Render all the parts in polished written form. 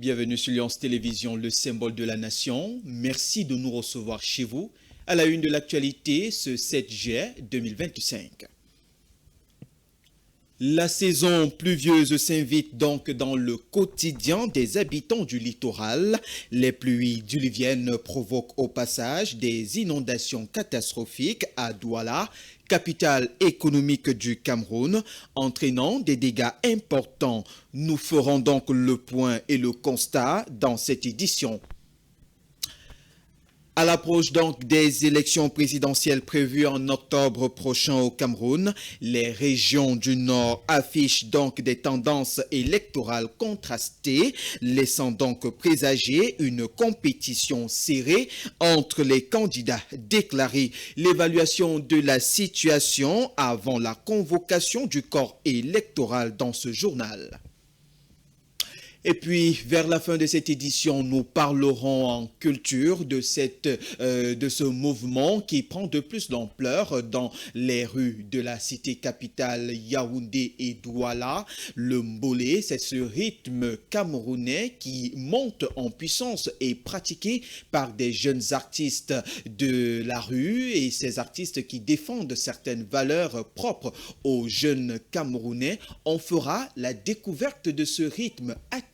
Bienvenue sur Lyon Télévision, le symbole de la nation. Merci de nous recevoir chez vous à la une de l'actualité ce 7 juillet 2025. La saison pluvieuse s'invite donc dans le quotidien des habitants du littoral. Les pluies diluviennes provoquent au passage des inondations catastrophiques à Douala, capitale économique du Cameroun, entraînant des dégâts importants. Nous ferons donc le point et le constat dans cette édition. À l'approche donc des élections présidentielles prévues en octobre prochain au Cameroun, les régions du Nord affichent donc des tendances électorales contrastées, laissant donc présager une compétition serrée entre les candidats déclarés. L'évaluation de la situation avant la convocation du corps électoral dans ce journal. Et puis, vers la fin de cette édition, nous parlerons en culture de ce mouvement qui prend de plus d'ampleur dans les rues de la cité capitale Yaoundé et Douala. Le mbolé, c'est ce rythme camerounais qui monte en puissance et pratiqué par des jeunes artistes de la rue et ces artistes qui défendent certaines valeurs propres aux jeunes Camerounais. On fera la découverte de ce rythme atypique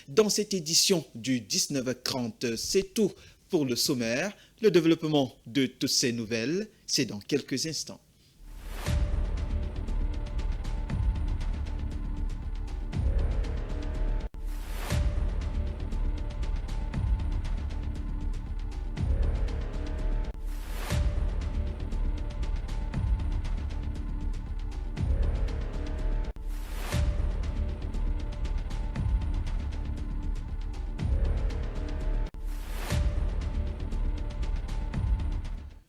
dans cette édition du 19h30. C'est tout pour le sommaire. Le développement de toutes ces nouvelles, c'est dans quelques instants.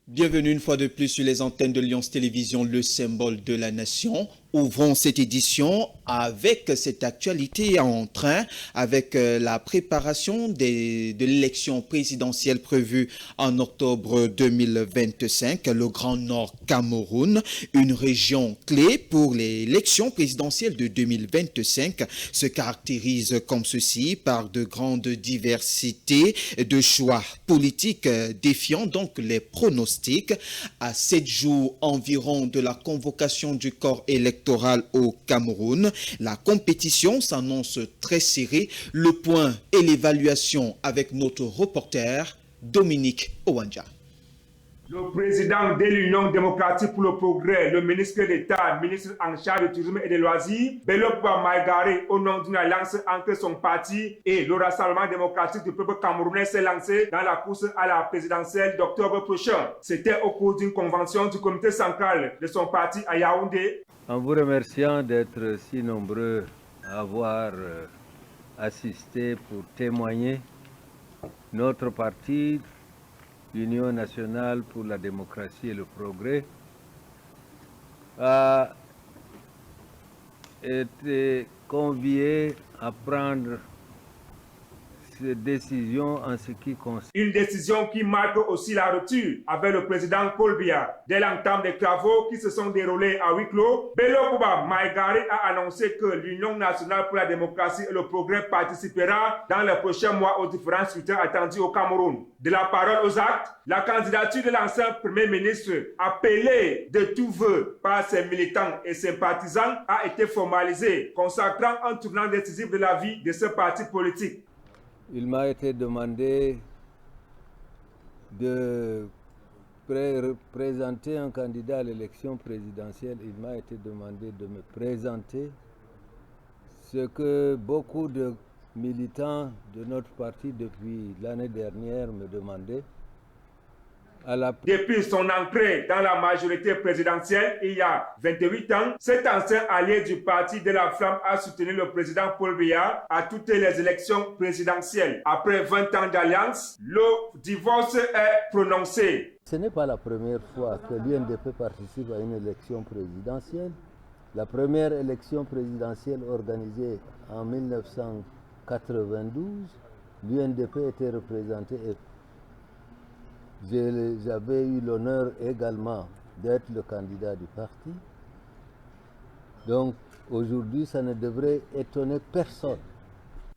Bienvenue une fois de plus sur les antennes de Lyon Télévision, le symbole de la nation. Ouvrons cette édition avec cette actualité en train, avec la préparation de l'élection présidentielle prévue en octobre 2025. Le Grand Nord Cameroun, une région clé pour l'élection présidentielle de 2025, se caractérise comme ceci par de grandes diversités de choix politiques défiant donc les pronostics. À 7 jours environ de la convocation du corps électoral au Cameroun, la compétition s'annonce très serrée. Le point et l'évaluation avec notre reporter Dominique Owanja. Le président de l'Union démocratique pour le progrès, le ministre d'État, ministre en charge du tourisme et des loisirs, Belokba Maïgari, au nom d'une alliance entre son parti et le Rassemblement démocratique du peuple camerounais, s'est lancé dans la course à la présidentielle d'octobre prochain. C'était au cours d'une convention du comité central de son parti à Yaoundé. En vous remerciant d'être si nombreux à avoir assisté pour témoigner, notre parti, l'Union nationale pour la démocratie et le progrès, a été convié à prendre cette décision en ce qui concerne. Une décision qui marque aussi la rupture avec le président Paul Biya. Dès l'entame des travaux qui se sont déroulés à huis clos, Belokba Maïgari a annoncé que l'Union nationale pour la démocratie et le progrès participera dans les prochains mois aux différents scrutins attendus au Cameroun. De la parole aux actes, la candidature de l'ancien Premier ministre, appelée de tout vœu par ses militants et ses partisans, a été formalisée, consacrant un tournant décisif de la vie de ce parti politique. Il m'a été demandé de présenter un candidat à l'élection présidentielle. Il m'a été demandé de me présenter, ce que beaucoup de militants de notre parti depuis l'année dernière me demandaient. Depuis son entrée dans la majorité présidentielle il y a 28 ans, cet ancien allié du parti de la Flamme a soutenu le président Paul Biya à toutes les élections présidentielles. Après 20 ans d'alliance, le divorce est prononcé. Ce n'est pas la première fois que l'UNDP participe à une élection présidentielle. La première élection présidentielle organisée en 1992, l'UNDP était représentée et j'avais eu l'honneur également d'être le candidat du parti. Donc aujourd'hui, ça ne devrait étonner personne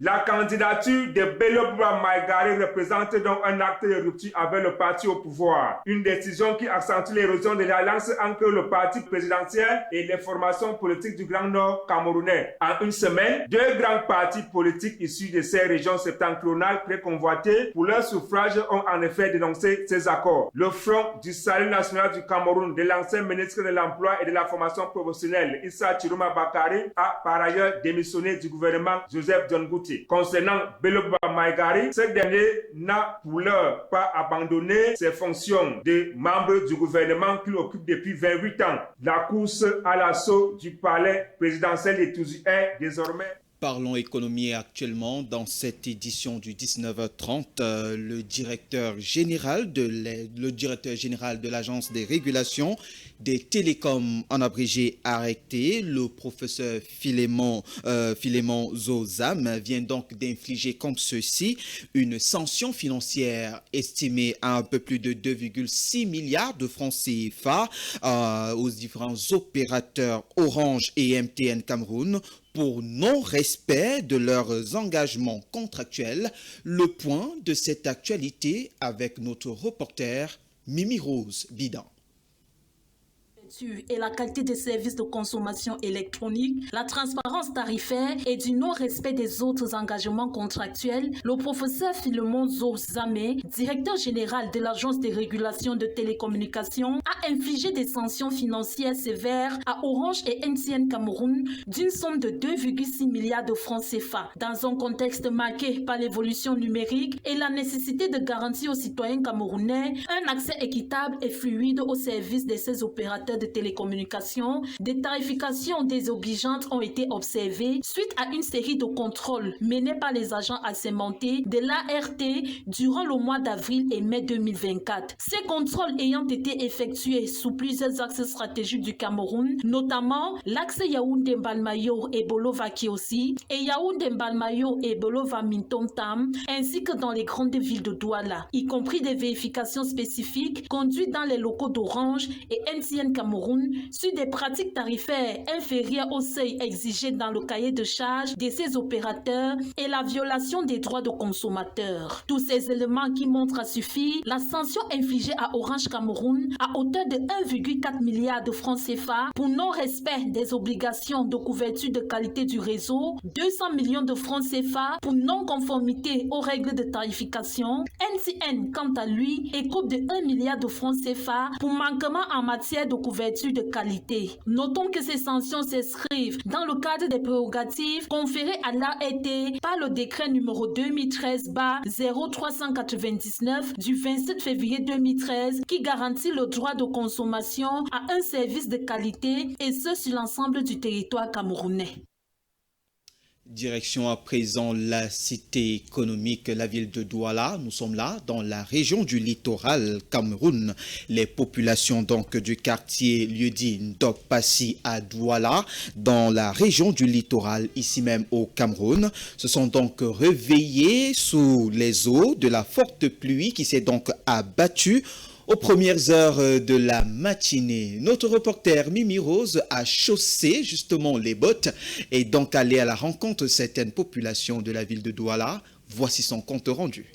La candidature de Bello Bouba Maïgari représente donc un acte de rupture avec le parti au pouvoir. Une décision qui accentue l'érosion de l'alliance entre le parti présidentiel et les formations politiques du Grand Nord camerounais. En une semaine, deux grands partis politiques issus de ces régions septentrionales très convoitées pour leur suffrage ont en effet dénoncé ces accords. Le Front du Salut national du Cameroun de l'ancien ministre de l'Emploi et de la formation professionnelle Issa Chiroma Bakari a par ailleurs démissionné du gouvernement Joseph John Gouti. Concernant Bello Bouba Maïgari, ce dernier n'a pour l'heure pas abandonné ses fonctions de membre du gouvernement qu'il occupe depuis 28 ans. La course à l'assaut du palais présidentiel de Touzi est désormais... Parlons économie actuellement. Dans cette édition du 19h30, le directeur général de l'Agence des régulations des télécoms, en abrégé arrêté, le professeur Philémon Zozam, vient donc d'infliger comme ceci une sanction financière estimée à un peu plus de 2,6 milliards de francs CFA aux différents opérateurs Orange et MTN Cameroun pour non-respect de leurs engagements contractuels. Le point de cette actualité avec notre reporter Mimi Rose Bidan. Et la qualité des services de consommation électronique, la transparence tarifaire et du non-respect des autres engagements contractuels, le professeur Philémon Zozame, directeur général de l'Agence de régulation de télécommunications, a infligé des sanctions financières sévères à Orange et MTN Cameroun d'une somme de 2,6 milliards de francs CFA. Dans un contexte marqué par l'évolution numérique et la nécessité de garantir aux citoyens camerounais un accès équitable et fluide aux services de ces opérateurs de télécommunications, des tarifications désobligeantes ont été observées suite à une série de contrôles menés par les agents assermentés de l'ART durant le mois d'avril et mai 2024. Ces contrôles ayant été effectués sous plusieurs axes stratégiques du Cameroun, notamment l'axe Yaoundé-Mbalmayo et Bolova-Kiosi et Yaoundé-Mbalmayo et Bolova-Mintom-Tam, ainsi que dans les grandes villes de Douala, y compris des vérifications spécifiques conduites dans les locaux d'Orange et MTN Cameroun sur des pratiques tarifaires inférieures au seuil exigé dans le cahier de charge de ces opérateurs et la violation des droits de consommateurs. Tous ces éléments qui montrent à suffire la sanction infligée à Orange Cameroun à hauteur de 1,4 milliard de francs CFA pour non-respect des obligations de couverture de qualité du réseau, 200 millions de francs CFA pour non-conformité aux règles de tarification. MTN, quant à lui, écope de 1 milliard de francs CFA pour manquement en matière de couverture de qualité. Notons que ces sanctions s'inscrivent dans le cadre des prérogatives conférées à l'ART par le décret numéro 2013/0399 du 27 février 2013 qui garantit le droit de consommation à un service de qualité et ce sur l'ensemble du territoire camerounais. Direction à présent la cité économique, la ville de Douala. Nous sommes là dans la région du littoral Cameroun. Les populations donc du quartier lieu-dit Ndokpassi à Douala, dans la région du littoral, ici même au Cameroun, se sont donc réveillées sous les eaux de la forte pluie qui s'est donc abattue aux premières heures de la matinée. Notre reporter Mimi Rose a chaussé justement les bottes et donc allé à la rencontre de certaines populations de la ville de Douala. Voici son compte rendu.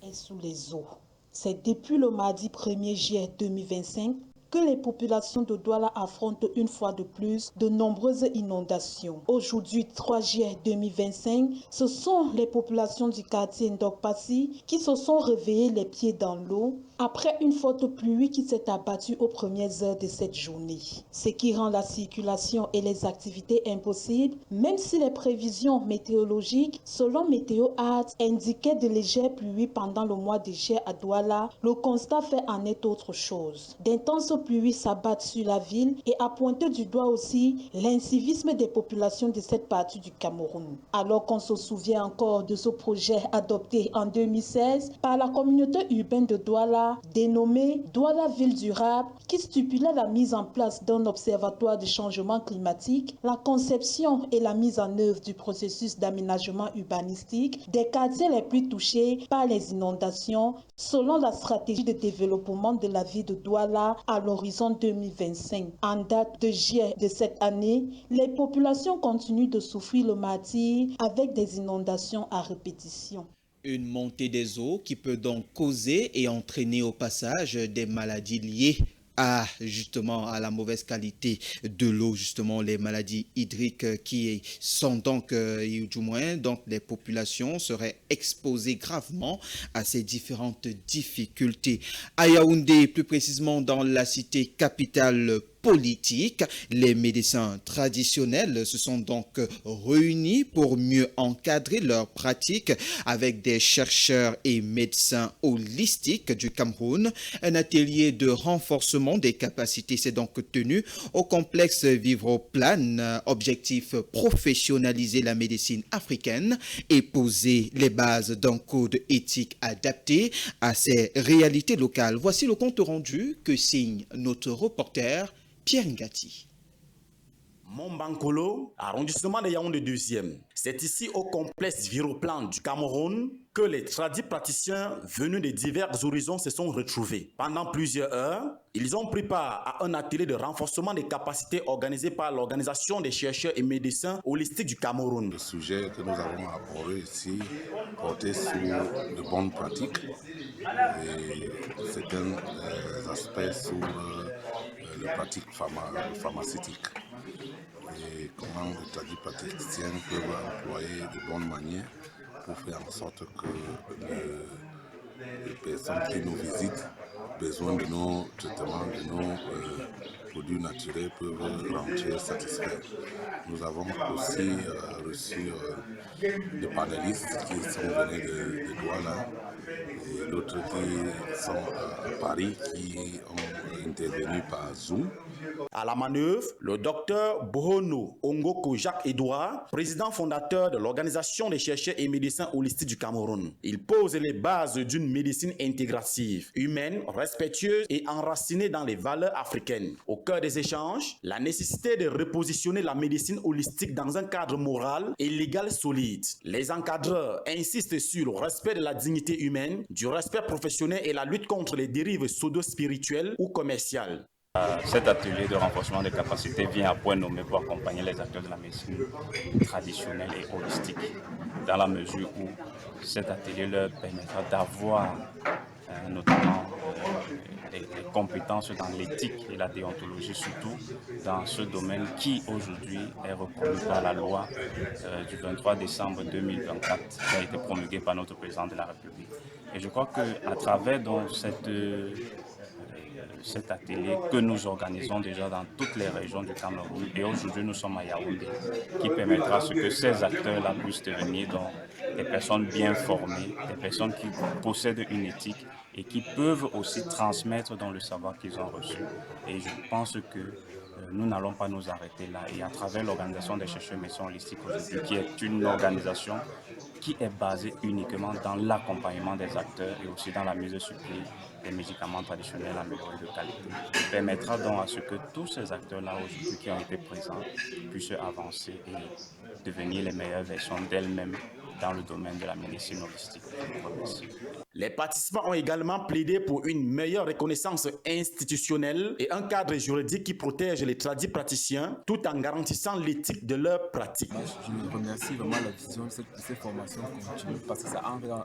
Et sous les eaux. C'est depuis le mardi 1er juillet 2025 que les populations de Douala affrontent une fois de plus de nombreuses inondations. Aujourd'hui, 3 juillet 2025, ce sont les populations du quartier Ndokpassi qui se sont réveillées les pieds dans l'eau après une forte pluie qui s'est abattue aux premières heures de cette journée. Ce qui rend la circulation et les activités impossibles, même si les prévisions météorologiques, selon Météo Art, indiquaient de légères pluies pendant le mois de juillet à Douala, le constat fait en est autre chose. D'intenses pluies s'abattent sur la ville et a pointé du doigt aussi l'incivisme des populations de cette partie du Cameroun. Alors qu'on se souvient encore de ce projet adopté en 2016 par la communauté urbaine de Douala Douala, dénommée Douala Ville durable, qui stipulait la mise en place d'un observatoire du changement climatique, la conception et la mise en œuvre du processus d'aménagement urbanistique des quartiers les plus touchés par les inondations, selon la stratégie de développement de la ville de Douala à l'horizon 2025. En date de juillet de cette année, les populations continuent de souffrir le martyre avec des inondations à répétition. Une montée des eaux qui peut donc causer et entraîner au passage des maladies liées à la mauvaise qualité de l'eau, justement les maladies hydriques qui sont donc, du moins, donc les populations seraient exposées gravement à ces différentes difficultés. À Yaoundé, plus précisément dans la cité capitale politique, les médecins traditionnels se sont donc réunis pour mieux encadrer leurs pratiques avec des chercheurs et médecins holistiques du Cameroun. Un atelier de renforcement des capacités s'est donc tenu au complexe Vivroplan. Objectif, professionnaliser la médecine africaine et poser les bases d'un code éthique adapté à ces réalités locales. Voici le compte rendu que signe notre reporter Pierre Ngati. Mombankolo, arrondissement de Yaoundé 2e. C'est ici au complexe Vivroplan du Cameroun que les praticiens venus de divers horizons se sont retrouvés. Pendant plusieurs heures, ils ont pris part à un atelier de renforcement des capacités organisé par l'Organisation des chercheurs et médecins holistiques du Cameroun. Le sujet que nous avons abordé ici portait sur de bonnes pratiques et certains aspects sur les pratiques pharmaceutiques. Et comment les tradis praticiens peuvent employer de bonnes manières pour faire en sorte que les personnes qui nous visitent, besoin de nos traitements, de nos produits naturels, peuvent rentrer satisfaits. Nous avons aussi reçu des panélistes qui sont venus de Douala et d'autres qui sont à Paris qui ont intervenu par Zoom. À la manœuvre, le docteur Bohono Ongoko Jacques-Edouard, président fondateur de l'Organisation des chercheurs et médecins holistiques du Cameroun. Il pose les bases d'une médecine intégrative, humaine, respectueuse et enracinée dans les valeurs africaines. Au cœur des échanges, la nécessité de repositionner la médecine holistique dans un cadre moral et légal solide. Les encadreurs insistent sur le respect de la dignité humaine, du respect professionnel et la lutte contre les dérives pseudo-spirituelles ou commerciales. Cet atelier de renforcement des capacités vient à point nommé pour accompagner les acteurs de la médecine traditionnelle et holistique, dans la mesure où cet atelier leur permettra d'avoir notamment des compétences dans l'éthique et la déontologie, surtout dans ce domaine qui aujourd'hui est reconnu par la loi du 23 décembre 2024 qui a été promulguée par notre président de la République. Et je crois qu'à travers donc cet atelier que nous organisons déjà dans toutes les régions du Cameroun et aujourd'hui nous sommes à Yaoundé, qui permettra à ce que ces acteurs-là puissent devenir donc des personnes bien formées, des personnes qui possèdent une éthique et qui peuvent aussi transmettre dans le savoir qu'ils ont reçu. Et je pense que nous n'allons pas nous arrêter là. Et à travers l'Organisation des chercheurs médecins holistiques aujourd'hui, qui est une organisation qui est basée uniquement dans l'accompagnement des acteurs et aussi dans la mise sur pied des médicaments traditionnels améliorés de qualité, permettra donc à ce que tous ces acteurs-là aujourd'hui qui ont été présents puissent avancer et devenir les meilleures versions d'elles-mêmes dans le domaine de la médecine holistique. Les participants ont également plaidé pour une meilleure reconnaissance institutionnelle et un cadre juridique qui protège les tradis praticiens tout en garantissant l'éthique de leurs pratiques. Je remercie vraiment la vision de ces formations continues parce que ça entre dans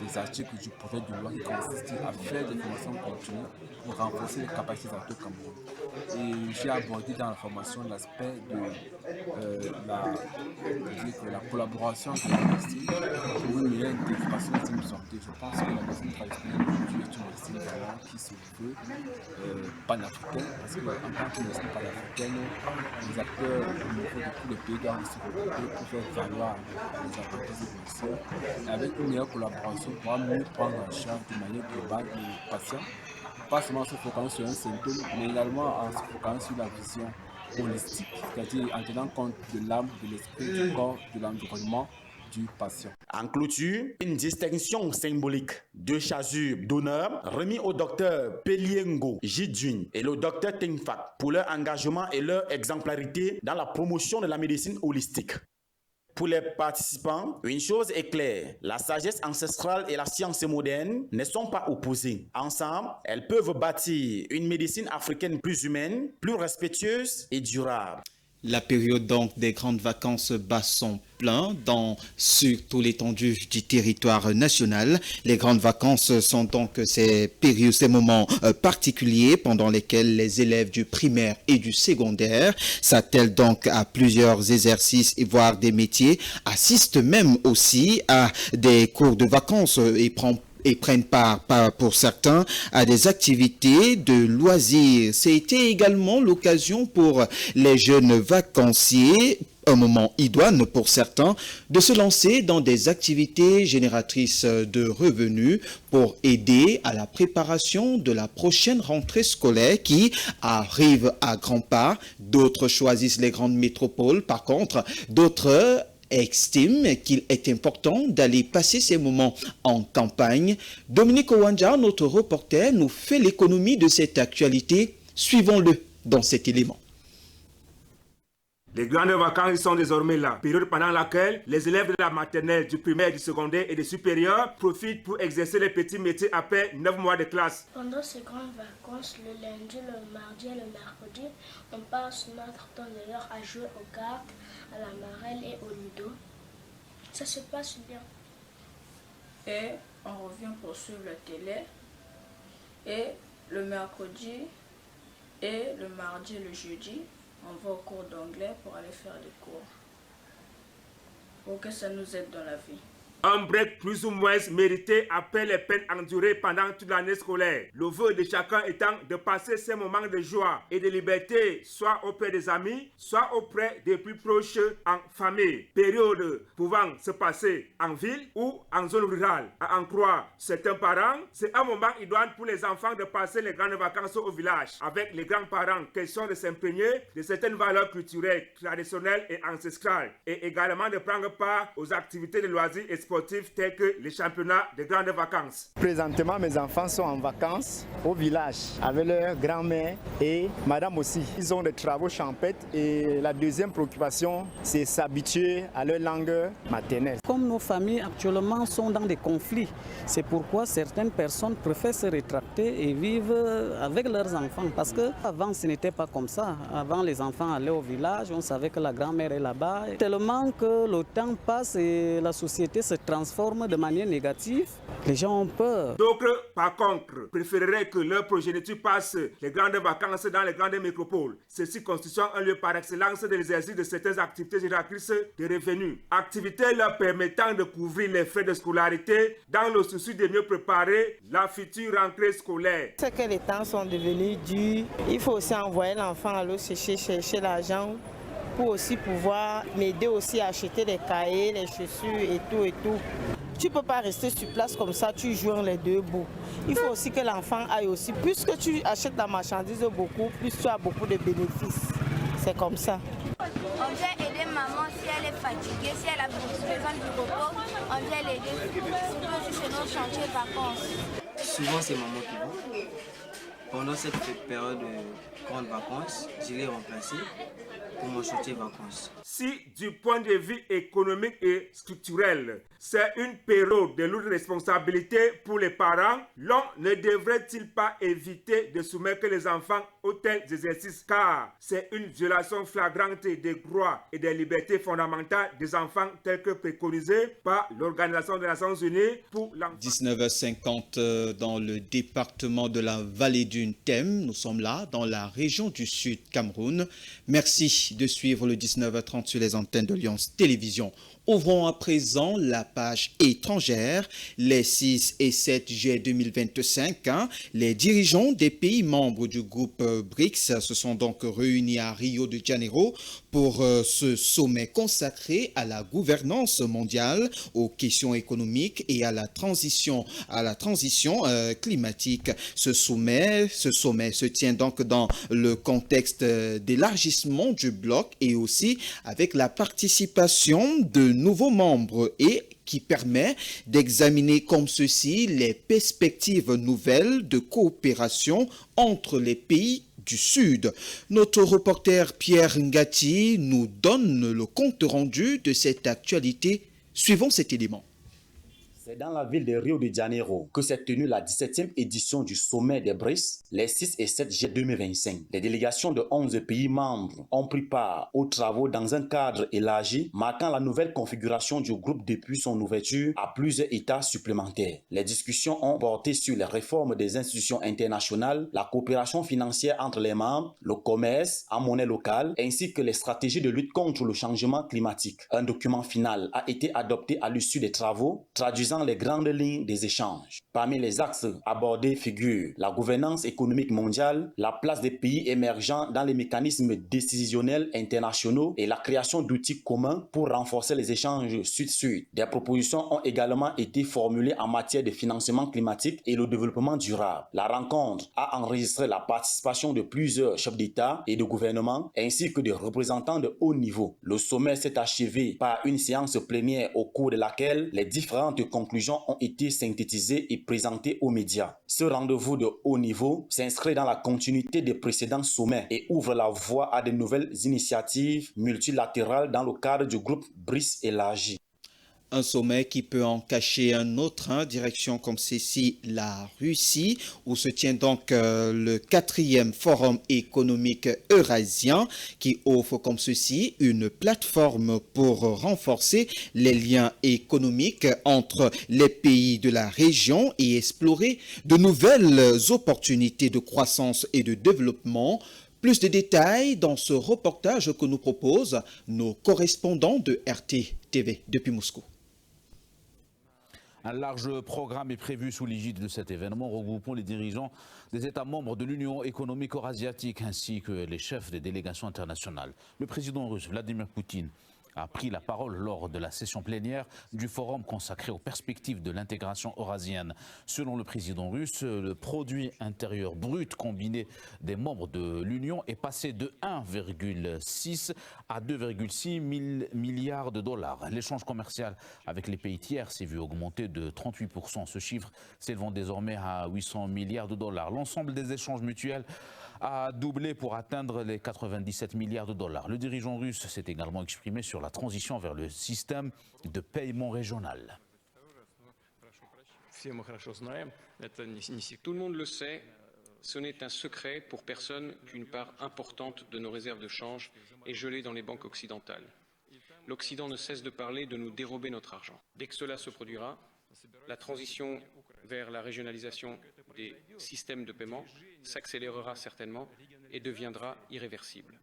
des articles du projet de loi qui consiste à faire des formations continues pour renforcer les capacités des acteurs camerounais. Et j'ai abordé dans la formation l'aspect de la collaboration avec la médecine pour une meilleure intégration de la santé. Je pense que la médecine traditionnelle aujourd'hui est une médecine vraiment qui se veut panafricaine parce qu'en tant que médecine panafricaine, les acteurs au niveau de tous les pays doivent se regrouper pour faire valoir les avantages des médecins. Et avec une meilleure collaboration, on pourra mieux prendre en charge de manière globale les patients, pas seulement se focaliser sur un symptôme, mais également en se focalisant sur la vision holistique, c'est-à-dire en tenant compte de l'âme, de l'esprit, du corps, de l'environnement, du patient. En clôture, une distinction symbolique de chasuble d'honneur remis au docteur Peliengo Jidjun et le docteur Tengfat pour leur engagement et leur exemplarité dans la promotion de la médecine holistique. Pour les participants, une chose est claire, la sagesse ancestrale et la science moderne ne sont pas opposées. Ensemble, elles peuvent bâtir une médecine africaine plus humaine, plus respectueuse et durable. La période donc des grandes vacances bat son plein sur tout l'étendue du territoire national. Les grandes vacances sont donc ces moments particuliers pendant lesquels les élèves du primaire et du secondaire s'attellent donc à plusieurs exercices et voire des métiers, assistent même aussi à des cours de vacances et prennent part pour certains à des activités de loisirs. C'était également l'occasion pour les jeunes vacanciers, un moment idoine pour certains, de se lancer dans des activités génératrices de revenus pour aider à la préparation de la prochaine rentrée scolaire qui arrive à grands pas. D'autres choisissent les grandes métropoles, par contre, d'autres estime qu'il est important d'aller passer ces moments en campagne. Dominique Owanja, notre reporter, nous fait l'économie de cette actualité. Suivons-le dans cet élément. Les grandes vacances sont désormais là, période pendant laquelle les élèves de la maternelle, du primaire, du secondaire et du supérieur profitent pour exercer les petits métiers après 9 mois de classe. Pendant ces grandes vacances, le lundi, le mardi et le mercredi, on passe notre temps d'ailleurs à jouer aux cartes, à la marelle et au ludo. Ça se passe bien. Et on revient pour suivre la télé. Et le mercredi et le mardi et le jeudi, on va au cours d'anglais pour aller faire des cours. Pour que ça nous aide dans la vie. Un break plus ou moins mérité après les peines endurées pendant toute l'année scolaire. Le vœu de chacun étant de passer ces moments de joie et de liberté, soit auprès des amis, soit auprès des plus proches en famille. Période pouvant se passer en ville ou en zone rurale. À en croire certains parents, c'est un moment idoine pour les enfants de passer les grandes vacances au village. Avec les grands-parents, question de s'imprégner de certaines valeurs culturelles, traditionnelles et ancestrales. Et également de prendre part aux activités de loisirs et sportifs tels que les championnats de grandes vacances. Présentement, mes enfants sont en vacances au village avec leur grand-mère et madame aussi. Ils ont des travaux champêtres et la deuxième préoccupation, c'est s'habituer à leur langue maternelle. Comme nos familles actuellement sont dans des conflits, c'est pourquoi certaines personnes préfèrent se rétracter et vivre avec leurs enfants. Parce qu'avant, ce n'était pas comme ça. Avant, les enfants allaient au village, on savait que la grand-mère est là-bas. Tellement que le temps passe et la société se transforme de manière négative, les gens ont peur. D'autres, par contre, préféreraient que leur progéniture passe les grandes vacances dans les grandes métropoles. Ceci constitue un lieu par excellence de l'exercice de certaines activités génératrices de revenus. Activités leur permettant de couvrir les frais de scolarité dans le souci de mieux préparer la future rentrée scolaire. C'est que les temps sont devenus durs. Il faut aussi envoyer l'enfant à l'eau chercher l'argent pour aussi pouvoir m'aider aussi à acheter les cahiers, les chaussures et tout. Tu ne peux pas rester sur place comme ça, tu joins les deux bouts. Il faut aussi que l'enfant aille aussi. Plus que tu achètes la marchandise beaucoup, plus tu as beaucoup de bénéfices. C'est comme ça. On vient aider maman si elle est fatiguée, si elle a besoin du repos, on vient l'aider. Surtout si c'est notre chantier de vacances. Souvent c'est maman qui va. Pendant cette période de grandes vacances, je l'ai remplacé pour mon chantier de vacances. Si du point de vue économique et structurel, c'est une période de lourde responsabilité pour les parents, l'on ne devrait-il pas éviter de soumettre les enfants aux tels exercices car c'est une violation flagrante des droits et des libertés fondamentales des enfants tels que préconisés par l'Organisation des Nations Unies pour l'enfant. 19h50 dans le département de la Vallée du Thème. Nous sommes là dans la région du Sud Cameroun. Merci de suivre le 19h30 sur les antennes de Lyon Télévision. Ouvrons à présent la page étrangère. Les 6 et 7 juillet 2025, les dirigeants des pays membres du groupe BRICS se sont donc réunis à Rio de Janeiro pour ce sommet consacré à la gouvernance mondiale, aux questions économiques et à la transition climatique. Ce sommet se tient donc dans le contexte d'élargissement du bloc et aussi avec la participation de nouveaux membres et qui permet d'examiner comme ceci les perspectives nouvelles de coopération entre les pays du Sud. Notre reporter Pierre Ngati nous donne le compte rendu de cette actualité. Suivons cet élément. C'est dans la ville de Rio de Janeiro que s'est tenue la 17e édition du sommet des BRICS les 6 et 7 juillet 2025. Des délégations de 11 pays membres ont pris part aux travaux dans un cadre élargi marquant la nouvelle configuration du groupe depuis son ouverture à plusieurs États supplémentaires. Les discussions ont porté sur les réformes des institutions internationales, la coopération financière entre les membres, le commerce en monnaie locale ainsi que les stratégies de lutte contre le changement climatique. Un document final a été adopté à l'issue des travaux, traduisant les grandes lignes des échanges. Parmi les axes abordés figurent la gouvernance économique mondiale, la place des pays émergents dans les mécanismes décisionnels internationaux et la création d'outils communs pour renforcer les échanges sud-sud. Des propositions ont également été formulées en matière de financement climatique et le développement durable. La rencontre a enregistré la participation de plusieurs chefs d'État et de gouvernement ainsi que des représentants de haut niveau. Le sommet s'est achevé par une séance plénière au cours de laquelle les différentes conclusions ont été synthétisées et présentées aux médias. Ce rendez-vous de haut niveau s'inscrit dans la continuité des précédents sommets et ouvre la voie à de nouvelles initiatives multilatérales dans le cadre du groupe BRICS élargi. Un sommet qui peut en cacher un autre, direction comme ceci, la Russie, où se tient donc le 4e forum économique eurasien, qui offre comme ceci une plateforme pour renforcer les liens économiques entre les pays de la région et explorer de nouvelles opportunités de croissance et de développement. Plus de détails dans ce reportage que nous proposent nos correspondants de RT-TV depuis Moscou. Un large programme est prévu sous l'égide de cet événement regroupant les dirigeants des États membres de l'Union économique eurasiatique ainsi que les chefs des délégations internationales. Le président russe Vladimir Poutine a pris la parole lors de la session plénière du forum consacré aux perspectives de l'intégration eurasienne. Selon le président russe, le produit intérieur brut combiné des membres de l'Union est passé de 1,6 à 2,6 milliards de dollars. L'échange commercial avec les pays tiers s'est vu augmenter de 38%. Ce chiffre s'élevant désormais à 800 milliards de dollars. L'ensemble des échanges mutuels a doublé pour atteindre les 97 milliards de dollars. Le dirigeant russe s'est également exprimé sur la transition vers le système de paiement régional. Tout le monde le sait, ce n'est un secret pour personne qu'une part importante de nos réserves de change est gelée dans les banques occidentales. L'Occident ne cesse de parler de nous dérober notre argent. Dès que cela se produira, la transition vers la régionalisation des systèmes de paiement s'accélérera certainement et deviendra irréversible.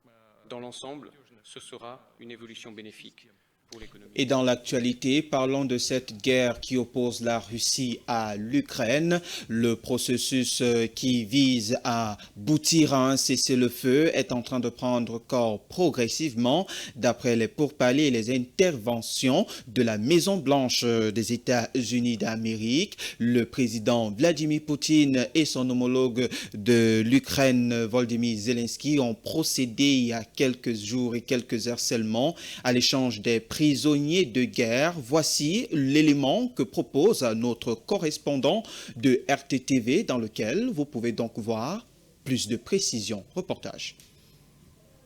Dans l'ensemble, ce sera une évolution bénéfique pour l'économie. Et dans l'actualité, parlons de cette guerre qui oppose la Russie à l'Ukraine. Le processus qui vise à aboutir à un cessez-le-feu est en train de prendre corps progressivement d'après les pourparlers et les interventions de la Maison-Blanche des États-Unis d'Amérique. Le président Vladimir Poutine et son homologue de l'Ukraine, Volodymyr Zelensky, ont procédé il y a quelques jours et quelques heures seulement à l'échange des prisonniers de guerre. Voici l'élément que propose notre correspondant de RT-TV dans lequel vous pouvez donc voir plus de précisions. Reportage.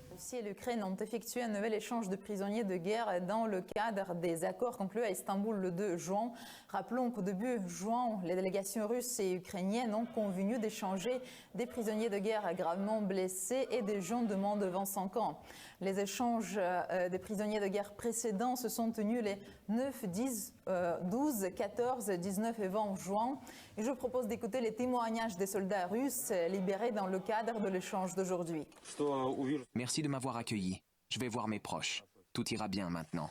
La Russie et l'Ukraine ont effectué un nouvel échange de prisonniers de guerre dans le cadre des accords conclus à Istanbul le 2 juin. Rappelons qu'au début juin, les délégations russes et ukrainiennes ont convenu d'échanger des prisonniers de guerre gravement blessés et des gens de moins de 25 ans. Les échanges des prisonniers de guerre précédents se sont tenus les 9, 10, 12, 14, 19 et 20 juin. Et je vous propose d'écouter les témoignages des soldats russes libérés dans le cadre de l'échange d'aujourd'hui. Merci de m'avoir accueilli. Je vais voir mes proches. Tout ira bien maintenant.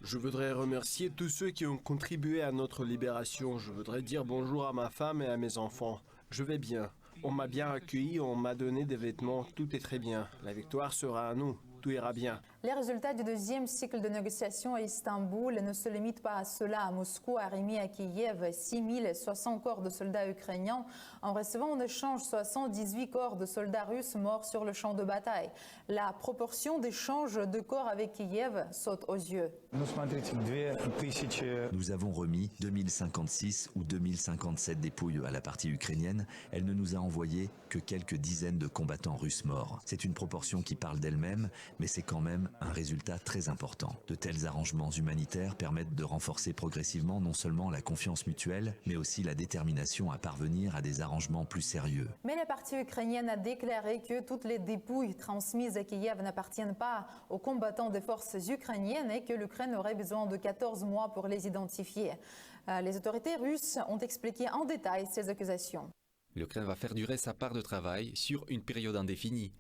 Je voudrais remercier tous ceux qui ont contribué à notre libération. Je voudrais dire bonjour à ma femme et à mes enfants. Je vais bien. On m'a bien accueilli, on m'a donné des vêtements, tout est très bien. La victoire sera à nous, tout ira bien. Les résultats du deuxième cycle de négociations à Istanbul ne se limitent pas à cela. Moscou a remis à Kiev 6060 corps de soldats ukrainiens en recevant en échange 78 corps de soldats russes morts sur le champ de bataille. La proportion d'échanges de corps avec Kiev saute aux yeux. Nous avons remis 2056 ou 2057 dépouilles à la partie ukrainienne. Elle ne nous a envoyé que quelques dizaines de combattants russes morts. C'est une proportion qui parle d'elle-même, mais c'est quand même un résultat très important. De tels arrangements humanitaires permettent de renforcer progressivement non seulement la confiance mutuelle, mais aussi la détermination à parvenir à des arrangements plus sérieux. Mais la partie ukrainienne a déclaré que toutes les dépouilles transmises à Kiev n'appartiennent pas aux combattants des forces ukrainiennes et que l'Ukraine aurait besoin de 14 mois pour les identifier. Les autorités russes ont expliqué en détail ces accusations. L'Ukraine va faire durer sa part de travail sur une période indéfinie.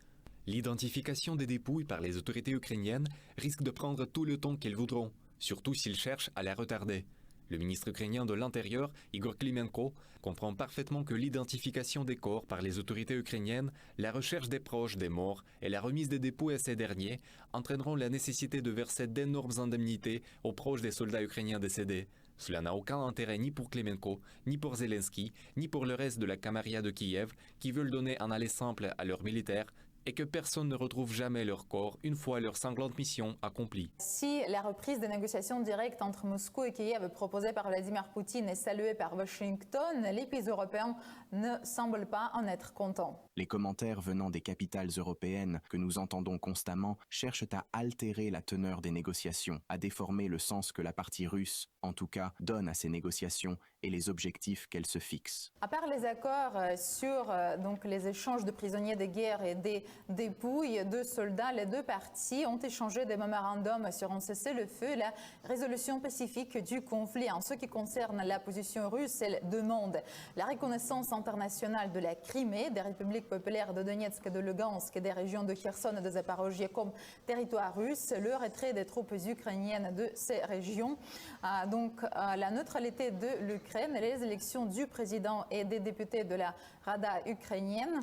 L'identification des dépouilles par les autorités ukrainiennes risque de prendre tout le temps qu'elles voudront, surtout s'ils cherchent à la retarder. Le ministre ukrainien de l'Intérieur, Igor Klimenko, comprend parfaitement que l'identification des corps par les autorités ukrainiennes, la recherche des proches des morts et la remise des dépouilles à ces derniers entraîneront la nécessité de verser d'énormes indemnités aux proches des soldats ukrainiens décédés. Cela n'a aucun intérêt ni pour Klimenko, ni pour Zelensky, ni pour le reste de la camarilla de Kiev qui veulent donner un aller simple à leurs militaires et que personne ne retrouve jamais leur corps une fois leur sanglante mission accomplie. Si la reprise des négociations directes entre Moscou et Kiev proposée par Vladimir Poutine est saluée par Washington, les pays européens ne semblent pas en être contents. Les commentaires venant des capitales européennes que nous entendons constamment cherchent à altérer la teneur des négociations, à déformer le sens que la partie russe, en tout cas, donne à ces négociations et les objectifs qu'elles se fixent. À part les accords sur donc les échanges de prisonniers de guerre et des dépouilles de soldats, les deux parties ont échangé des mémorandums sur un cessez-le-feu et la résolution pacifique du conflit. En ce qui concerne la position russe, elle demande la reconnaissance internationale de la Crimée, des républiques populaires de Donetsk et de Lugansk et des régions de Kherson et de Zaporozhye comme territoire russe, le retrait des troupes ukrainiennes de ces régions, la neutralité de l'Ukraine et les élections du président et des députés de la Rada ukrainienne,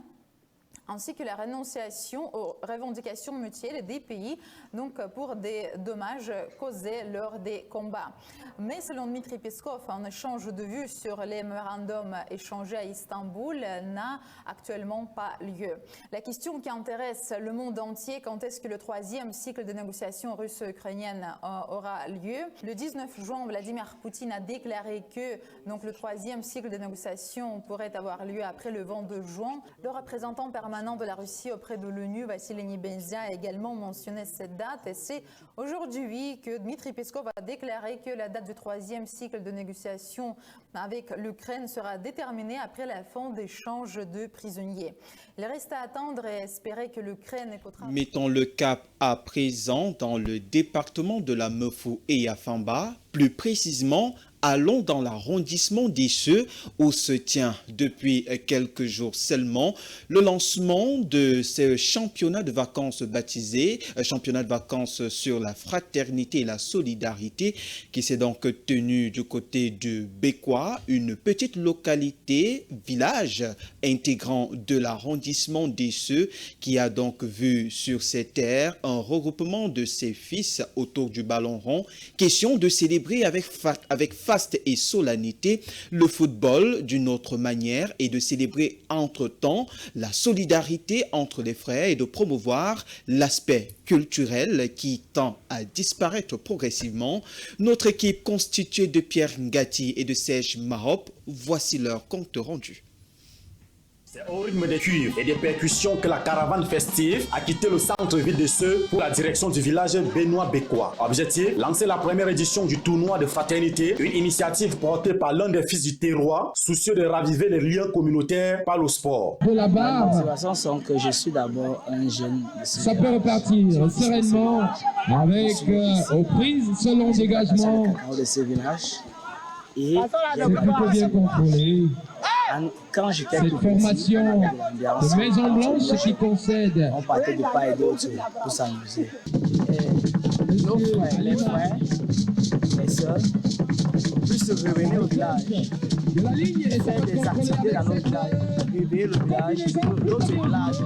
ainsi que la renonciation aux revendications mutuelles des pays pour des dommages causés lors des combats. Mais selon Dmitry Peskov, un échange de vues sur les mémorandums échangés à Istanbul n'a actuellement pas lieu. La question qui intéresse le monde entier, quand est-ce que le troisième cycle de négociations russo-ukrainiennes aura lieu? Le 19 juin, Vladimir Poutine a déclaré que le troisième cycle de négociations pourrait avoir lieu après le 22 juin. Le représentant permanent de la Russie auprès de l'ONU, Vassily Nebenzia, a également mentionné cette date et c'est aujourd'hui que Dmitry Peskov a déclaré que la date du troisième cycle de négociations avec l'Ukraine sera déterminée après la fin d'échanges de prisonniers. Il reste à attendre et espérer que l'Ukraine écoutera. Mettons le cap à présent dans le département de la Mefou et Yafamba, plus précisément allons dans l'arrondissement d'Isseux où se tient depuis quelques jours seulement le lancement de ce championnat de vacances baptisé championnat de vacances sur la fraternité et la solidarité qui s'est donc tenu du côté de Bekwa, une petite localité, village intégrant de l'arrondissement d'Isseux qui a donc vu sur ses terres un regroupement de ses fils autour du ballon rond. Question de célébrer avec faste et solennité le football d'une autre manière et de célébrer entre-temps la solidarité entre les frères et de promouvoir l'aspect culturel qui tend à disparaître progressivement. Notre équipe constituée de Pierre Ngati et de Serge Mahop, voici leur compte rendu. C'est au rythme des cuivres et des percussions que la caravane festive a quitté le centre-ville de Seux pour la direction du village Benoît-Bekwa. Objectif, lancer la première édition du tournoi de fraternité, une initiative portée par l'un des fils du terroir, soucieux de raviver les liens communautaires par le sport. Pour la barre, que je suis d'abord un jeune. Ça peut repartir sereinement avec aux prises selon dégagement de ce village. Et c'est plutôt bien contrôlé. Quand j'étais cette formation de maison blanche qui concède, on partait de part et d'autre pour s'amuser. Nos frères, les frères, les sœurs, plus revenir au village, faire des activités dans notre village, réveiller le village, notre village,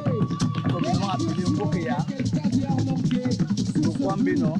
communément appelé Mokéa. Pourquoi Wambeno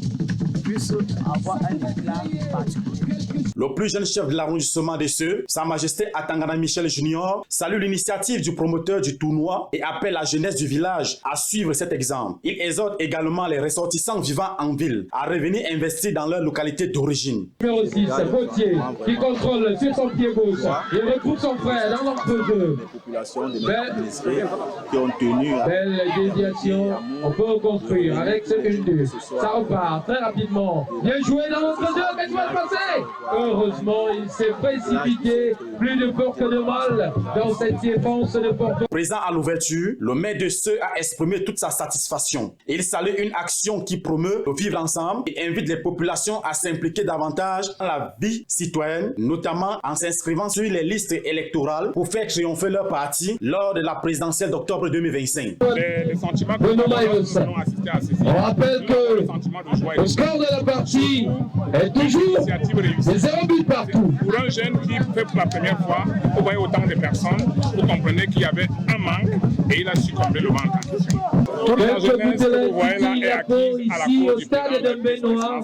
puisse avoir un éclat particulier. Le plus jeune chef de l'arrondissement de Seux, Sa Majesté Atangana Michel Junior, salue l'initiative du promoteur du tournoi et appelle la jeunesse du village à suivre cet exemple. Il exhorte également les ressortissants vivant en ville à revenir investir dans leur localité d'origine. Numéro 6, Gauthier, qui contrôle sur son pied gauche. Il retrouve son frère dans l'entre-deux. Les populations de notre administrés qui ont tenu à... Belle déviation, on peut reconstruire avec ce 1-2. Ça repart très rapidement. Bien joué dans l'entre-deux, qu'est-ce qui va se passer? Heureusement, il s'est précipité, plus de peur que de mal dans cette défense de Porto. Présent à l'ouverture, le maire de Seux a exprimé toute sa satisfaction. Il salue une action qui promeut le vivre ensemble et invite les populations à s'impliquer davantage dans la vie citoyenne, notamment en s'inscrivant sur les listes électorales pour faire triompher leur parti lors de la présidentielle d'octobre 2025. Les sentiments que nous avons assisté à ceci. On rappelle que le score de la partie est toujours de 0 but partout. Pour un jeune qui fait pour la première fois, vous voyez autant de personnes, vous comprenez qu'il y avait un manque et il a su combler le manque en question. Toute la jeunesse que vous voyez là est acquise à la cause du président de Benoît.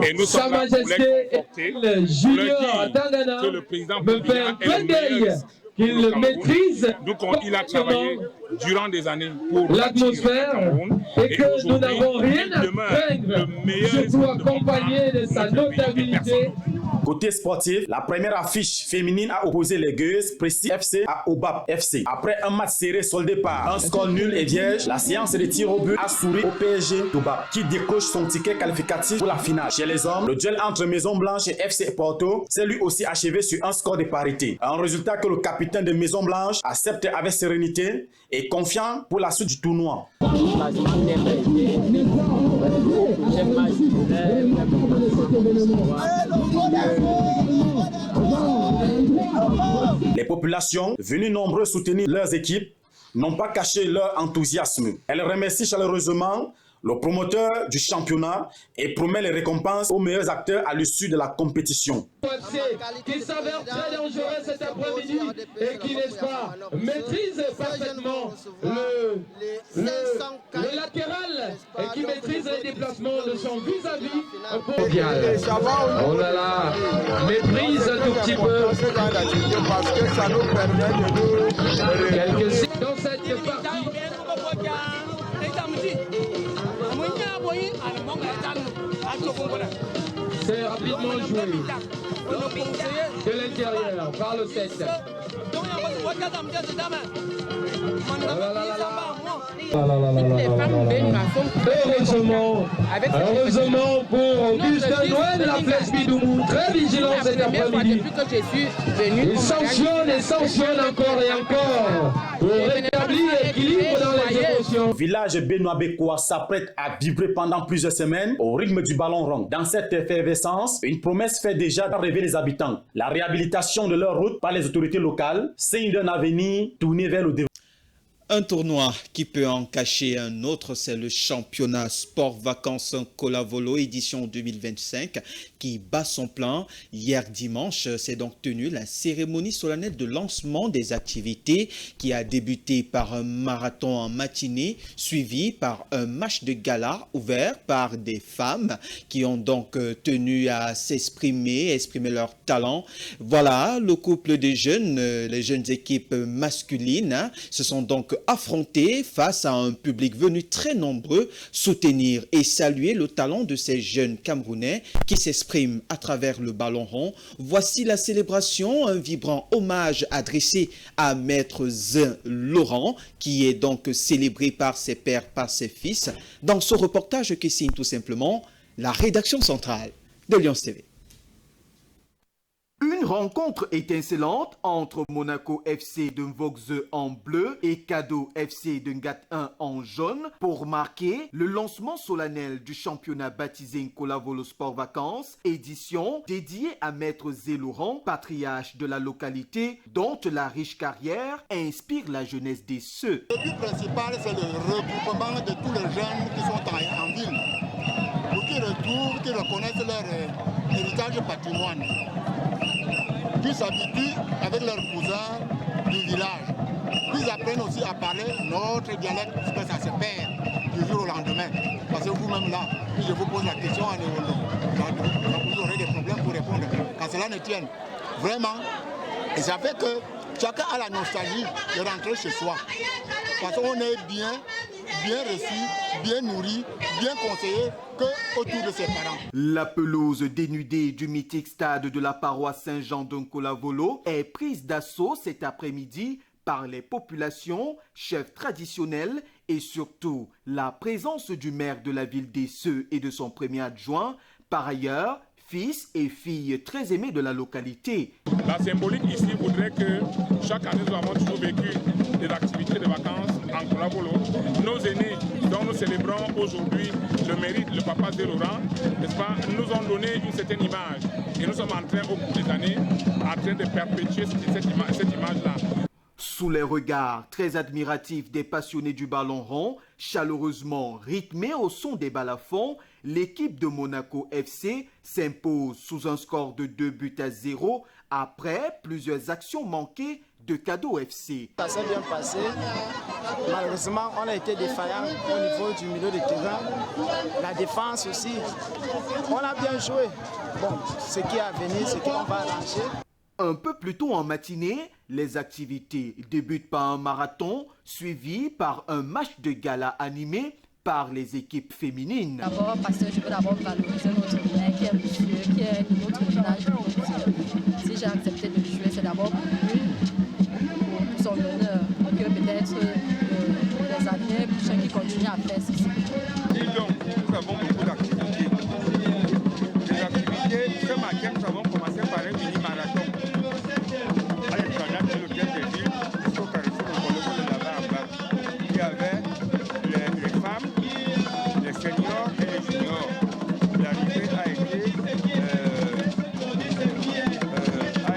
Et nous sommes là pour les comporter, pour leur dire que le président Poulbia est le meilleur qu'il le maîtrise. Donc il a travaillé durant des années pour l'atmosphère et que nous n'avons rien à craindre, surtout accompagné de sa notabilité. Côté sportif, la première affiche féminine a opposé les Gueuses Précis FC à Obap FC. Après un match serré soldé par un score nul et vierge, la séance de tir au but a souri au PSG d'Obap qui décroche son ticket qualificatif pour la finale. Chez les hommes, le duel entre Maison Blanche et FC Porto s'est lui aussi achevé sur un score de parité. Un résultat que le capitaine de Maison Blanche accepte avec sérénité et confiant pour la suite du tournoi. Les populations, venues nombreuses soutenir leurs équipes, n'ont pas caché leur enthousiasme. Elles remercient chaleureusement le promoteur du championnat et promet les récompenses aux meilleurs acteurs à l'issue de la compétition. Qui s'avère très dangereux cet après-midi et qui, n'est-ce pas, maîtrise parfaitement le latéral et qui maîtrise les déplacements de son vis-à-vis mondial. Oh là là, maîtrise un tout petit peu. Parce que ça nous permet de quelques dans cette partie. C'est rapidement joué de l'intérieur par le 7. Heureusement pour Augustin Noël, la flèche Bidoumou, très vigilant cet après-midi. Il sanctionne encore et encore pour rétablir l'équilibre dans les émotions. Le village Benoît-Bécois s'apprête à vibrer pendant plusieurs semaines au rythme du ballon rond. Dans cette effervescence, une promesse fait déjà rêver les habitants. La réhabilitation de leur route par les autorités locales, signe d'un avenir tourné vers le développement. Un tournoi qui peut en cacher un autre, c'est le championnat sport-vacances Colavolo édition 2025 qui bat son plein. Hier dimanche, s'est donc tenue la cérémonie solennelle de lancement des activités qui a débuté par un marathon en matinée suivi par un match de gala ouvert par des femmes qui ont donc tenu à exprimer leur talent. Voilà, le couple de jeunes, les jeunes équipes masculines se sont donc affrontés face à un public venu très nombreux soutenir et saluer le talent de ces jeunes Camerounais qui s'expriment à travers le ballon rond. Voici la célébration, un vibrant hommage adressé à Maître Zin Laurent qui est donc célébré par ses pères, par ses fils, dans ce reportage qui signe tout simplement la rédaction centrale de Lyon TV. Une rencontre étincelante entre Monaco FC de Mvogze en bleu et Cadeau FC de Ngat 1 en jaune pour marquer le lancement solennel du championnat baptisé Nkolavolo Sport Vacances, édition dédiée à Maître Zé Laurent, patriarche de la localité dont la riche carrière inspire la jeunesse des Ceux. Le but principal, c'est le regroupement de tous les jeunes qui sont en ville pour qu'ils retrouvent, qu'ils reconnaissent leur héritage patrimoine, qu'ils s'habituent avec leurs cousins du village, qu'ils apprennent aussi à parler notre dialecte parce que ça se perd. du jour au lendemain. Parce que vous-même là, si je vous pose la question en néerlandais, vous aurez des problèmes pour répondre. Quand cela ne tienne. Vraiment, et ça fait que chacun a la nostalgie de rentrer chez soi. Parce qu'on est bien reçu, bien nourri, bien conseillé qu'autour de ses parents. La pelouse dénudée du mythique stade de la paroisse Saint-Jean d'Nkola-Volo est prise d'assaut cet après-midi par les populations, chefs traditionnels et surtout la présence du maire de la ville d'Esseux et de son premier adjoint, par ailleurs fils et filles très aimés de la localité. La symbolique ici voudrait que chaque année nous avons toujours vécu des activités de vacances en Nkola-Volo. Nos aînés dont nous célébrons aujourd'hui le mérite, le papa de Laurent, n'est-ce pas, nous ont donné une certaine image. Et nous sommes en train, au cours des années, en train de perpétuer cette image-là. Sous les regards très admiratifs des passionnés du ballon rond, chaleureusement rythmé au son des balafons, l'équipe de Monaco FC s'impose sous un score de 2-0 après plusieurs actions manquées de Cadeau FC. Ça s'est bien passé. Malheureusement, on a été défaillant au niveau du milieu de terrain. La défense aussi. On a bien joué. Bon, ce qui est à venir, c'est qu'on va arranger. Un peu plus tôt en matinée, les activités débutent par un marathon suivi par un match de gala animé par les équipes féminines. D'abord parce que je veux d'abord valoriser notre maire qui est monsieur, qui est de notre village. Si j'ai accepté de jouer, c'est d'abord pour lui, pour son honneur, pour que peut-être les années prochaines qui continuent à faire ceci. Donc, nous avons beaucoup d'activités. Les activités, ce matin, nous avons commencé par un mini-marathon. Il y avait les femmes, les seniors et les juniors. L'arrivée a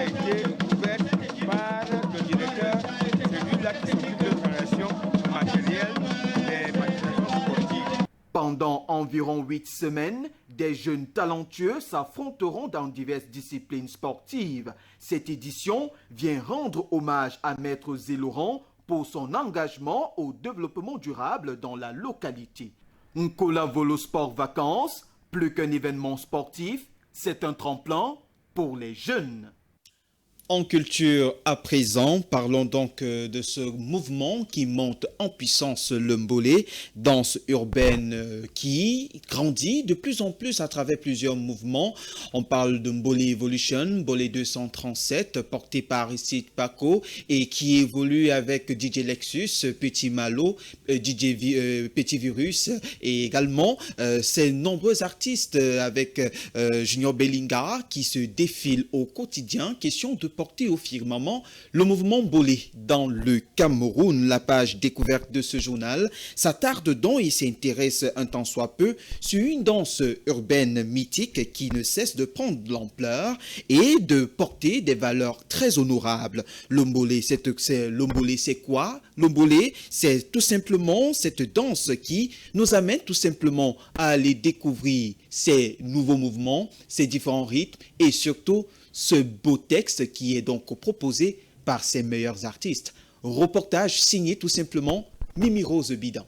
été ouverte par le directeur, celui-là qui s'occupe de l'installation matérielle des manifestations sportives. Pendant environ 8 semaines, des jeunes talentueux s'affronteront dans diverses disciplines sportives. Cette édition vient rendre hommage à Maître Zélaurent pour son engagement au développement durable dans la localité. Nkola-Volo Sport Vacances, plus qu'un événement sportif, c'est un tremplin pour les jeunes. En culture à présent, parlons donc de ce mouvement qui monte en puissance, le Mbolé, danse urbaine qui grandit de plus en plus à travers plusieurs mouvements. On parle de Mbolé Evolution, Mbolé 237, porté par Sid Paco et qui évolue avec DJ Lexus, Petit Malo, Petit Virus et également ces nombreux artistes avec Junior Bellinga qui se défilent au quotidien. Question de porté au firmament le mouvement Mbolé dans le Cameroun. La page découverte de ce journal s'attarde donc et s'intéresse un tant soit peu sur une danse urbaine mythique qui ne cesse de prendre de l'ampleur et de porter des valeurs très honorables. Le Mbolé, c'est quoi? Le Mbolé, c'est tout simplement cette danse qui nous amène tout simplement à aller découvrir ces nouveaux mouvements, ces différents rythmes et surtout ce beau texte qui est donc proposé par ses meilleurs artistes. Reportage signé tout simplement Mimi Rose Bidan.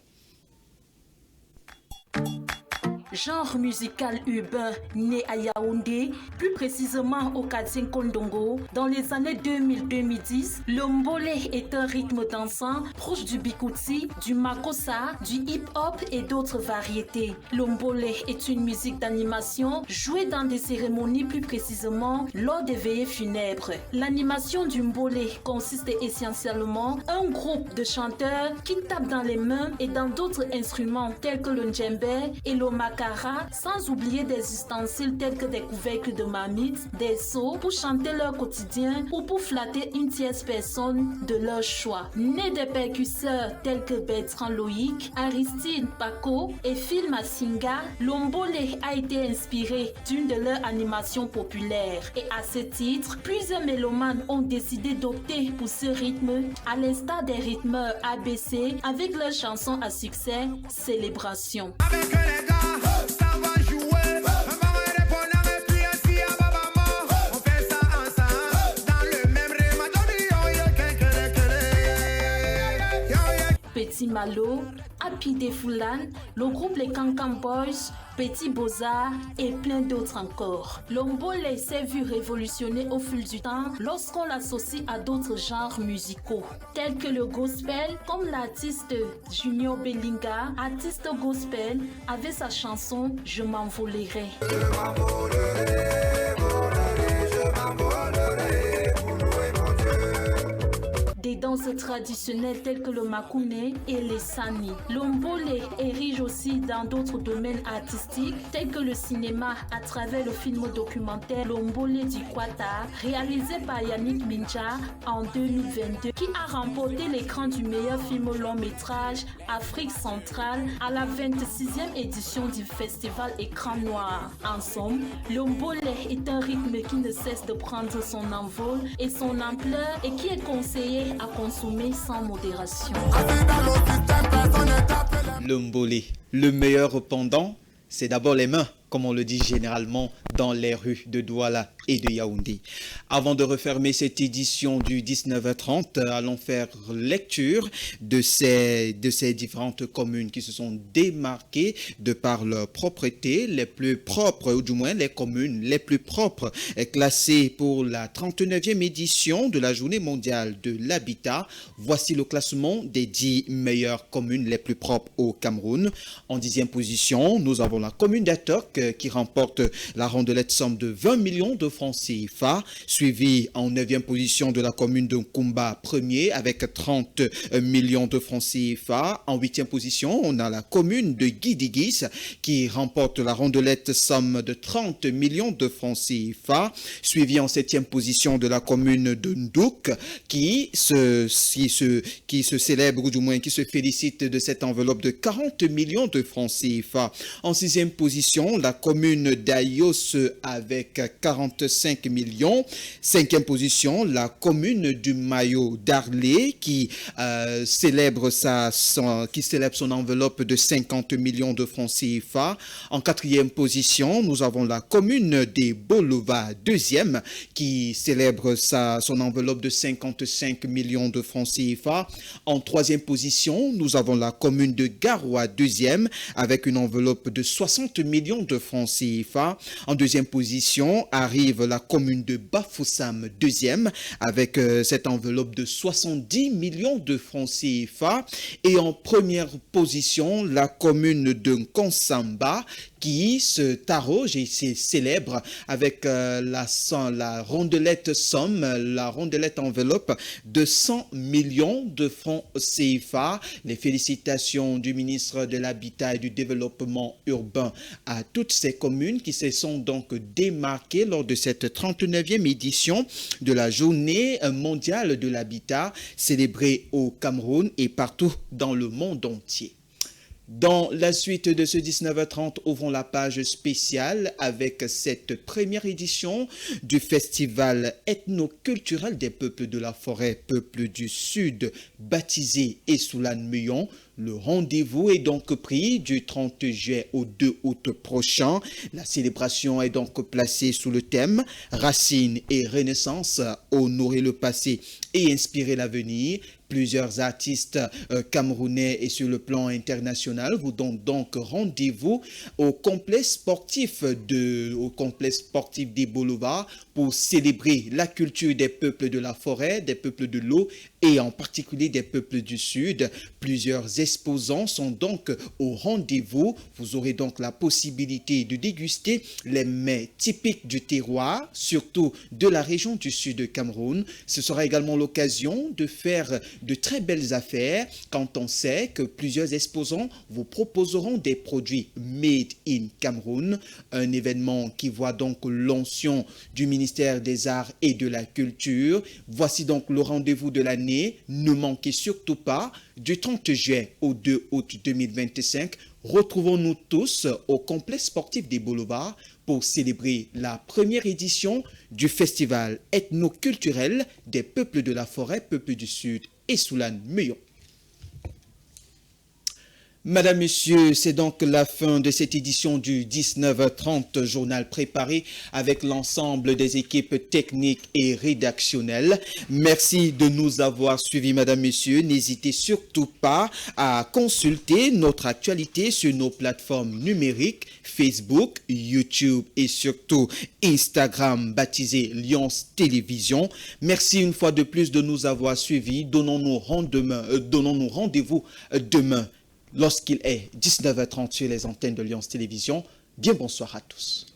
Genre musical urbain né à Yaoundé, plus précisément au quartier Kondongo, dans les années 2000-2010, le Mbolé est un rythme dansant proche du bikouti, du makossa, du hip-hop et d'autres variétés. Le Mbolé est une musique d'animation jouée dans des cérémonies, plus précisément lors des veillées funèbres. L'animation du Mbolé consiste essentiellement en un groupe de chanteurs qui tapent dans les mains et dans d'autres instruments tels que le djembé et le makara, sans oublier des ustensiles tels que des couvercles de marmite, des seaux pour chanter leur quotidien ou pour flatter une tierce personne de leur choix. Né des percusseurs tels que Bertrand Loïc, Aristide Paco et Phil Massinga, le Mbolé a été inspiré d'une de leurs animations populaires. Et à ce titre, plusieurs mélomanes ont décidé d'opter pour ce rythme, à l'instar des rythmeurs ABC avec leur chanson à succès Célébration. Petit Malo, Happy Defoulan, le groupe Les Cancan Boys, Petit Beaux-Arts et plein d'autres encore. Lombole s'est vu révolutionner au fil du temps lorsqu'on l'associe à d'autres genres musicaux, tels que le gospel, comme l'artiste Junior Bellinga, artiste gospel, avait sa chanson « Je m'envolerai ». Des danses traditionnelles telles que le makouné et les sani. Lombole érige aussi dans d'autres domaines artistiques tels que le cinéma à travers le film documentaire Lombole du Kwata, réalisé par Yannick Minja en 2022, qui a remporté l'écran du meilleur film long métrage Afrique centrale à la 26e édition du festival Écran Noir. En somme, Lombole est un rythme qui ne cesse de prendre son envol et son ampleur et qui est conseillé à consommer sans modération. Lombole, le meilleur pendant, c'est d'abord les mains, comme on le dit généralement dans les rues de Douala et de Yaoundé. Avant de refermer cette édition du 19h30, allons faire lecture de ces différentes communes qui se sont démarquées de par leur propreté, les plus propres, ou du moins les communes les plus propres, classées pour la 39e édition de la Journée mondiale de l'habitat. Voici le classement des 10 meilleures communes les plus propres au Cameroun. En 10e position, nous avons la commune d'Atok qui remporte la rondelette somme de 20 millions de francs CFA, suivi en 9e position de la commune de Nkumba, premier avec 30 millions de francs CFA. En 8e position, on a la commune de Guidigis qui remporte la rondelette somme de 30 millions de francs CFA, suivi en 7e position de la commune de Ndouk qui se célèbre, ou du moins qui se félicite de cette enveloppe de 40 millions de francs CFA. En 6e position, la commune d'Ayos avec 45 millions. 5e position, la commune du Mayo d'Arlé qui célèbre son enveloppe de 50 millions de francs CFA. En 4e position, nous avons la commune des Bolova, 2e, qui célèbre son enveloppe de 55 millions de francs CFA. En 3e position, nous avons la commune de Garoua, 2e, avec une enveloppe de 60 millions de francs CFA. En 2e position arrive la commune de Bafoussam, 2e, avec cette enveloppe de 70 millions de francs CFA. Et en première position, la commune de Nkonsamba, qui se tarauge et se célèbre avec la rondelette somme, la rondelette enveloppe de 100 millions de francs CFA. Les félicitations du ministre de l'Habitat et du Développement urbain à toutes ces communes qui se sont donc démarquées lors de cette 39e édition de la Journée mondiale de l'habitat célébrée au Cameroun et partout dans le monde entier. Dans la suite de ce 19h30, ouvrons la page spéciale avec cette première édition du festival ethnoculturel des peuples de la forêt, peuples du Sud, baptisé Essoulan-Meillon. Le rendez-vous est donc pris du 30 juillet au 2 août prochain. La célébration est donc placée sous le thème « Racines et Renaissance, honorer le passé et inspirer l'avenir ». Plusieurs artistes camerounais et sur le plan international vous donnent donc rendez-vous au complexe sportif des Boulevards pour célébrer la culture des peuples de la forêt, des peuples de l'eau et en particulier des peuples du Sud. Plusieurs exposants sont donc au rendez-vous. Vous aurez donc la possibilité de déguster les mets typiques du terroir, surtout de la région du Sud de Cameroun. Ce sera également l'occasion de faire de très belles affaires quand on sait que plusieurs exposants vous proposeront des produits made in Cameroun. Un événement qui voit donc l'onction du ministère des Arts et de la Culture. Voici donc le rendez-vous de l'année. Ne manquez surtout pas, du 30 juillet au 2 août 2025, retrouvons-nous tous au complexe sportif des Boulevards pour célébrer la première édition du festival ethnoculturel des peuples de la forêt, peuples du Sud, Essoulan-Meillon. Madame, Monsieur, c'est donc la fin de cette édition du 19h30 journal préparé avec l'ensemble des équipes techniques et rédactionnelles. Merci de nous avoir suivis, Madame, Monsieur. N'hésitez surtout pas à consulter notre actualité sur nos plateformes numériques, Facebook, YouTube et surtout Instagram baptisé Lions Télévision. Merci une fois de plus de nous avoir suivis. Donnons-nous rendez-vous demain. Lorsqu'il est 19h30 sur les antennes de Lions Télévision. Bien bonsoir à tous.